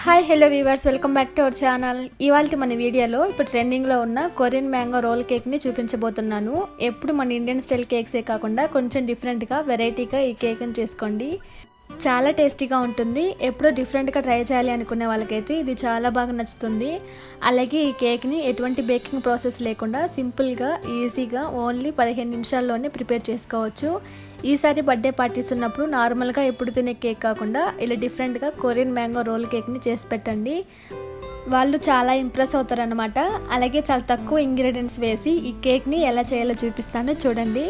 Hi hello weavers, welcome back to our channel. ఇవాళ మన వీడియోలో ఇప్పుడు ట్రెండింగ్లో ఉన్న కొరియన్ మ్యాంగో రోల్ కేక్ని చూపించబోతున్నాను. ఎప్పుడు మన ఇండియన్ స్టైల్ కేక్సే కాకుండా కొంచెం డిఫరెంట్గా వెరైటీగా ఈ కేక్ని చేసుకోండి. చాలా టేస్టీగా ఉంటుంది. ఎప్పుడో డిఫరెంట్గా ట్రై చేయాలి అనుకునే వాళ్ళకైతే ఇది చాలా బాగా నచ్చుతుంది. అలాగే ఈ కేక్ని ఎటువంటి బేకింగ్ ప్రాసెస్ లేకుండా సింపుల్గా ఈజీగా ఓన్లీ 15 నిమిషాల్లోనే ప్రిపేర్ చేసుకోవచ్చు. ఈసారి బర్త్డే పార్టీస్ ఉన్నప్పుడు నార్మల్గా ఎప్పుడు తినే కేక్ కాకుండా ఇలా డిఫరెంట్గా కొరియన్ మ్యాంగో రోల్ కేక్ని చేసి పెట్టండి. వాళ్ళు చాలా ఇంప్రెస్ అవుతారనమాట. అలాగే చాలా తక్కువ ఇంగ్రీడియంట్స్ వేసి ఈ కేక్ని ఎలా చేయాలో చూపిస్తాను, చూడండి.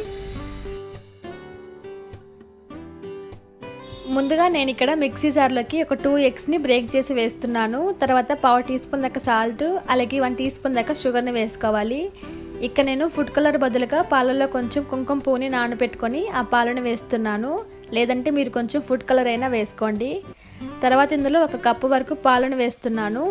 ముందుగా నేను ఇక్కడ మిక్సీ జార్లోకి ఒక 2 ఎగ్స్ని బ్రేక్ చేసి వేస్తున్నాను. తర్వాత 1/2 టీ స్పూన్ దాకా సాల్ట్, అలాగే 1 టీ స్పూన్ దాకా షుగర్ని వేసుకోవాలి. ఇక్కడ నేను ఫుడ్ కలర్ బదులుగా పాలలో కొంచెం కుంకుమ పువ్వుని నానబెట్టుకొని ఆ పాలను వేస్తున్నాను. లేదంటే మీరు కొంచెం ఫుడ్ కలర్ అయినా వేసుకోండి. తర్వాత ఇందులో 1 కప్పు వరకు పాలను వేస్తున్నాను.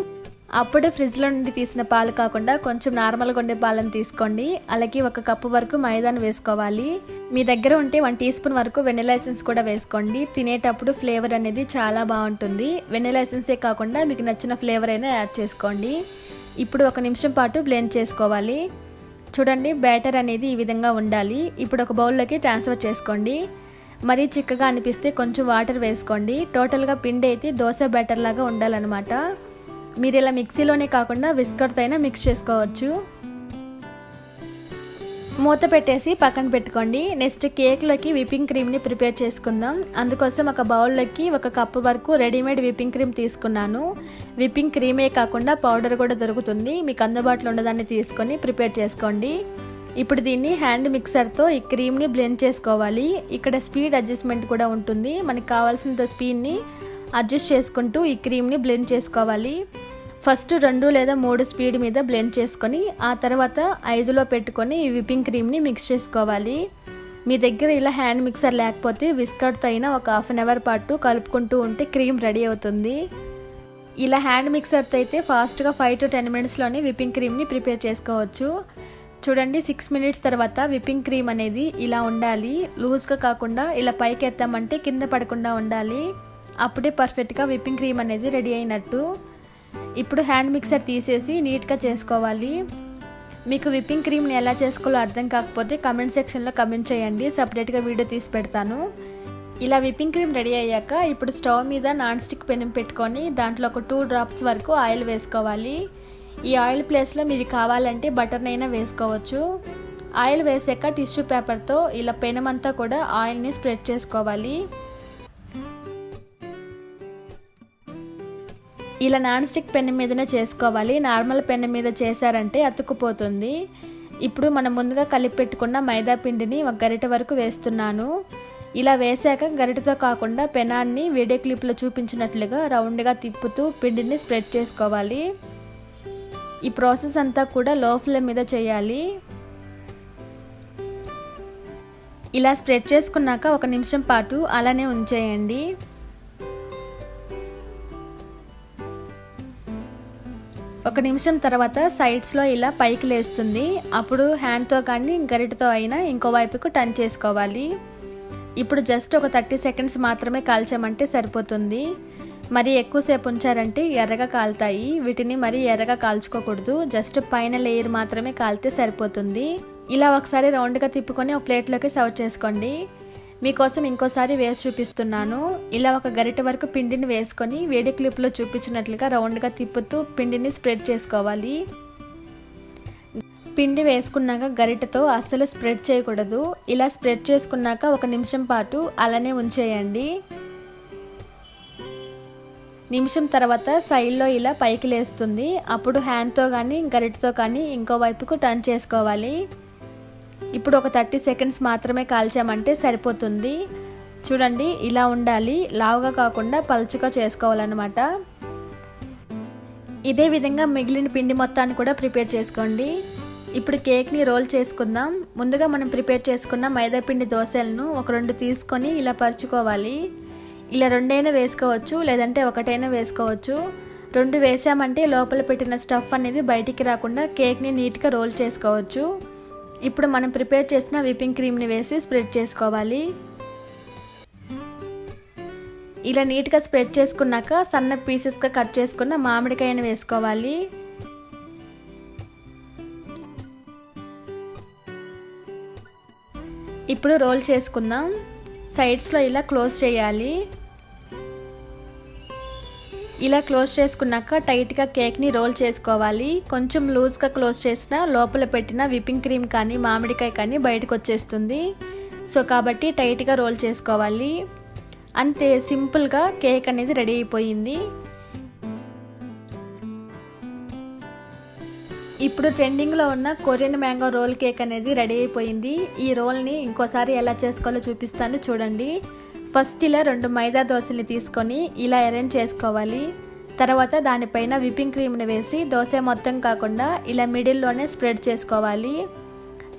అప్పుడే ఫ్రిడ్జ్లో నుండి తీసిన పాలు కాకుండా కొంచెం నార్మల్గా ఉండే పాలను తీసుకోండి. అలాగే 1 కప్పు వరకు మైదాను వేసుకోవాలి. మీ దగ్గర ఉంటే 1 టీ స్పూన్ వరకు వెనిలా ఎసెన్స్ కూడా వేసుకోండి. తినేటప్పుడు ఫ్లేవర్ అనేది చాలా బాగుంటుంది. వెనిలా ఎసెన్సే కాకుండా మీకు నచ్చిన ఫ్లేవర్ అయినా యాడ్ చేసుకోండి. ఇప్పుడు 1 నిమిషం పాటు బ్లెండ్ చేసుకోవాలి. చూడండి, బ్యాటర్ అనేది ఈ విధంగా ఉండాలి. ఇప్పుడు ఒక బౌల్లోకి ట్రాన్స్ఫర్ చేసుకోండి. మరీ చిక్కగా అనిపిస్తే కొంచెం వాటర్ వేసుకోండి. టోటల్గా పిండి అయితే దోశ బ్యాటర్ లాగా ఉండాలన్నమాట. మీరు ఇలా మిక్సీలోనే కాకుండా విస్కర్తో అయినా మిక్స్ చేసుకోవచ్చు. మూత పెట్టేసి పక్కన పెట్టుకోండి. నెక్స్ట్ కేక్లోకి విప్పింగ్ క్రీమ్ని ప్రిపేర్ చేసుకుందాం. అందుకోసం ఒక బౌల్లోకి 1 కప్పు వరకు రెడీమేడ్ విప్పింగ్ క్రీమ్ తీసుకున్నాను. విప్పింగ్ క్రీమే కాకుండా పౌడర్ కూడా దొరుకుతుంది. మీకు అందుబాటులో ఉన్నదాన్ని తీసుకొని ప్రిపేర్ చేసుకోండి. ఇప్పుడు దీన్ని హ్యాండ్ మిక్సర్తో ఈ క్రీమ్ని బ్లెండ్ చేసుకోవాలి. ఇక్కడ స్పీడ్ అడ్జస్ట్మెంట్ కూడా ఉంటుంది. మనకి కావాల్సినంత స్పీడ్ని అడ్జస్ట్ చేసుకుంటూ ఈ క్రీమ్ని బ్లెండ్ చేసుకోవాలి. ఫస్ట్ 2 లేదా 3 స్పీడ్ మీద బ్లెండ్ చేసుకొని ఆ తర్వాత 5లో పెట్టుకొని ఈ విప్పింగ్ క్రీమ్ని మిక్స్ చేసుకోవాలి. మీ దగ్గర ఇలా హ్యాండ్ మిక్సర్ లేకపోతే విస్కర్తో అయినా ఒక హాఫ్ అన్ అవర్ పాటు కలుపుకుంటూ ఉంటే క్రీమ్ రెడీ అవుతుంది. ఇలా హ్యాండ్ మిక్సర్తో అయితే ఫాస్ట్గా 5 to 10 మినిట్స్లోనే విప్పింగ్ క్రీమ్ని ప్రిపేర్ చేసుకోవచ్చు. చూడండి, 6 మినిట్స్ తర్వాత విప్పింగ్ క్రీమ్ అనేది ఇలా ఉండాలి. లూజ్గా కాకుండా ఇలా పైకి ఎత్తామంటే కింద పడకుండా ఉండాలి. అప్పుడే పర్ఫెక్ట్గా విప్పింగ్ క్రీమ్ అనేది రెడీ అయినట్టు. ఇప్పుడు హ్యాండ్ మిక్సర్ తీసేసి నీట్గా చేసుకోవాలి. మీకు విప్పింగ్ క్రీమ్ని ఎలా చేసుకోవాలో అర్థం కాకపోతే కమెంట్ సెక్షన్లో కమెంట్ చేయండి, సపరేట్గా వీడియో తీసి పెడతాను. ఇలా విప్పింగ్ క్రీమ్ రెడీ అయ్యాక ఇప్పుడు స్టవ్ మీద నాన్ స్టిక్ పెనం పెట్టుకొని దాంట్లో ఒక 2 డ్రాప్స్ వరకు ఆయిల్ వేసుకోవాలి. ఈ ఆయిల్ ప్లేస్లో మీరు కావాలంటే బటర్నైనా వేసుకోవచ్చు. ఆయిల్ వేసాక టిష్యూ పేపర్తో ఇలా పెనం అంతా కూడా ఆయిల్ని స్ప్రెడ్ చేసుకోవాలి. ఇలా నాన్ స్టిక్ పెన్ మీదనే చేసుకోవాలి. నార్మల్ పెన్ మీద చేశారంటే అతుక్కుపోతుంది. ఇప్పుడు మనం ముందుగా కలిపి పెట్టుకున్న మైదా పిండిని 1 గరిటె వరకు వేస్తున్నాను. ఇలా వేసాక గరిటెతో కాకుండా పెనాన్ని వీడియో క్లిప్లో చూపించినట్లుగా రౌండ్గా తిప్పుతూ పిండిని స్ప్రెడ్ చేసుకోవాలి. ఈ ప్రాసెస్ అంతా కూడా లో ఫ్లేమ్ మీద చేయాలి. ఇలా స్ప్రెడ్ చేసుకున్నాక 1 నిమిషం పాటు అలానే ఉంచేయండి. ఒక నిమిషం తర్వాత సైడ్స్లో ఇలా పైకి లేస్తుంది. అప్పుడు హ్యాండ్తో కానీ గరిటెతో అయినా ఇంకో వైపుకు టర్న్ చేసుకోవాలి. ఇప్పుడు జస్ట్ ఒక 30 సెకండ్స్ మాత్రమే కాల్చామంటే సరిపోతుంది. మరి ఎక్కువసేపు ఉంచారంటే ఎర్రగా కాలుతాయి. వీటిని మరీ ఎర్రగా కాల్చుకోకూడదు. జస్ట్ పైన లేయర్ మాత్రమే కాలితే సరిపోతుంది. ఇలా ఒకసారి రౌండ్గా తిప్పుకొని ఒక ప్లేట్లోకి సర్వ్ చేసుకోండి. మీకోసం ఇంకోసారి వేసి చూపిస్తున్నాను. ఇలా 1 గరిటె వరకు పిండిని వేసుకొని వేడి క్లిప్లో చూపించినట్లుగా రౌండ్గా తిప్పుతూ పిండిని స్ప్రెడ్ చేసుకోవాలి. పిండి వేసుకున్నాక గరిటెతో అస్సలు స్ప్రెడ్ చేయకూడదు. ఇలా స్ప్రెడ్ చేసుకున్నాక 1 నిమిషం పాటు అలానే ఉంచేయండి. నిమిషం తర్వాత సైడ్లో ఇలా పైకి లేస్తుంది. అప్పుడు హ్యాండ్తో కానీ గరిటెతో కానీ ఇంకో వైపుకు టర్న్ చేసుకోవాలి. ఇప్పుడు ఒక 30 సెకండ్స్ మాత్రమే కాల్చామంటే సరిపోతుంది. చూడండి, ఇలా ఉండాలి. లావుగా కాకుండా పలుచగా చేసుకోవాలన్నమాట. ఇదే విధంగా మిగిలిన పిండి మొత్తాన్ని కూడా ప్రిపేర్ చేసుకోండి. ఇప్పుడు కేక్ని రోల్ చేసుకుందాం. ముందుగా మనం ప్రిపేర్ చేసుకున్న మైదా పిండి దోశలను ఒక 2 తీసుకొని ఇలా పరుచుకోవాలి. ఇలా 2 అయినా వేసుకోవచ్చు, లేదంటే 1 అయినా వేసుకోవచ్చు. 2 వేసామంటే లోపల పెట్టిన స్టఫ్ అనేది బయటికి రాకుండా కేక్ని నీట్గా రోల్ చేసుకోవచ్చు. ఇప్పుడు మనం ప్రిపేర్ చేసిన విప్పింగ్ క్రీమ్ని వేసి స్ప్రెడ్ చేసుకోవాలి. ఇలా నీట్గా స్ప్రెడ్ చేసుకున్నాక సన్న పీసెస్గా కట్ చేసుకున్న మామిడికాయను వేసుకోవాలి. ఇప్పుడు రోల్ చేసుకుందాం. సైడ్స్లో ఇలా క్లోజ్ చేయాలి. ఇలా క్లోజ్ చేసుకున్నాక టైట్గా కేక్ని రోల్ చేసుకోవాలి. కొంచెం లూజ్గా క్లోజ్ చేసినా లోపల పెట్టిన విప్పింగ్ క్రీమ్ కానీ మామిడికాయ కానీ బయటకు వచ్చేస్తుంది. సో కాబట్టి టైట్గా రోల్ చేసుకోవాలి. అంతే, సింపుల్గా కేక్ అనేది రెడీ అయిపోయింది. ఇప్పుడు ట్రెండింగ్లో ఉన్న కొరియన్ మ్యాంగో రోల్ కేక్ అనేది రెడీ అయిపోయింది. ఈ రోల్ని ఇంకోసారి ఎలా చేసుకోవాలో చూపిస్తాను చూడండి. ఫస్ట్ ఇలా 2 మైదా దోశల్ని తీసుకొని ఇలా అరేంజ్ చేసుకోవాలి. తర్వాత దానిపైన విప్పింగ్ క్రీమ్ని వేసి దోశ మొత్తం కాకుండా ఇలా మిడిల్లోనే స్ప్రెడ్ చేసుకోవాలి.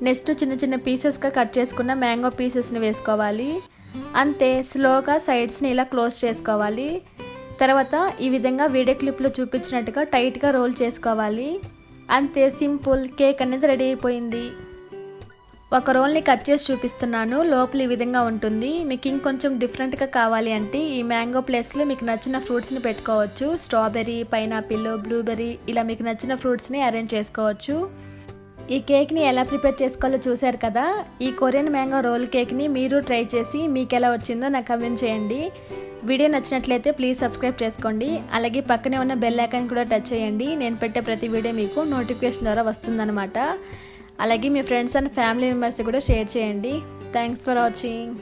నెక్స్ట్ చిన్న చిన్న పీసెస్గా కట్ చేసుకున్న మ్యాంగో పీసెస్ని వేసుకోవాలి. అంతే, స్లోగా సైడ్స్ని ఇలా క్లోజ్ చేసుకోవాలి. తర్వాత ఈ విధంగా వీడియో క్లిప్లో చూపించినట్టుగా టైట్గా రోల్ చేసుకోవాలి. అంతే, సింపుల్ కేక్ అనేది రెడీ అయిపోయింది. ఒక రోల్ని కట్ చేసి చూపిస్తున్నాను. లోపల ఈ విధంగా ఉంటుంది. మీకు ఇంకొంచెం డిఫరెంట్గా కావాలి అంటే ఈ మ్యాంగో ప్లేస్లో మీకు నచ్చిన ఫ్రూట్స్ని పెట్టుకోవచ్చు. స్ట్రాబెర్రీ, పైనాపిల్, బ్లూబెర్రీ ఇలా మీకు నచ్చిన ఫ్రూట్స్ని అరేంజ్ చేసుకోవచ్చు. ఈ కేక్ని ఎలా ప్రిపేర్ చేసుకోవాలో చూశారు కదా. ఈ కొరియన్ మ్యాంగో రోల్ కేక్ని మీరు ట్రై చేసి మీకు ఎలా వచ్చిందో నాకు కమెంట్ చేయండి. వీడియో నచ్చినట్లయితే ప్లీజ్ సబ్స్క్రైబ్ చేసుకోండి. అలాగే పక్కనే ఉన్న బెల్ ఐకాన్ కూడా టచ్ చేయండి. నేను పెట్టే ప్రతి వీడియో మీకు నోటిఫికేషన్ ద్వారా వస్తుందన్నమాట. అలాగే మీ ఫ్రెండ్స్ అండ్ ఫ్యామిలీ మెంబర్స్ కూడా షేర్ చేయండి. Thanks for watching.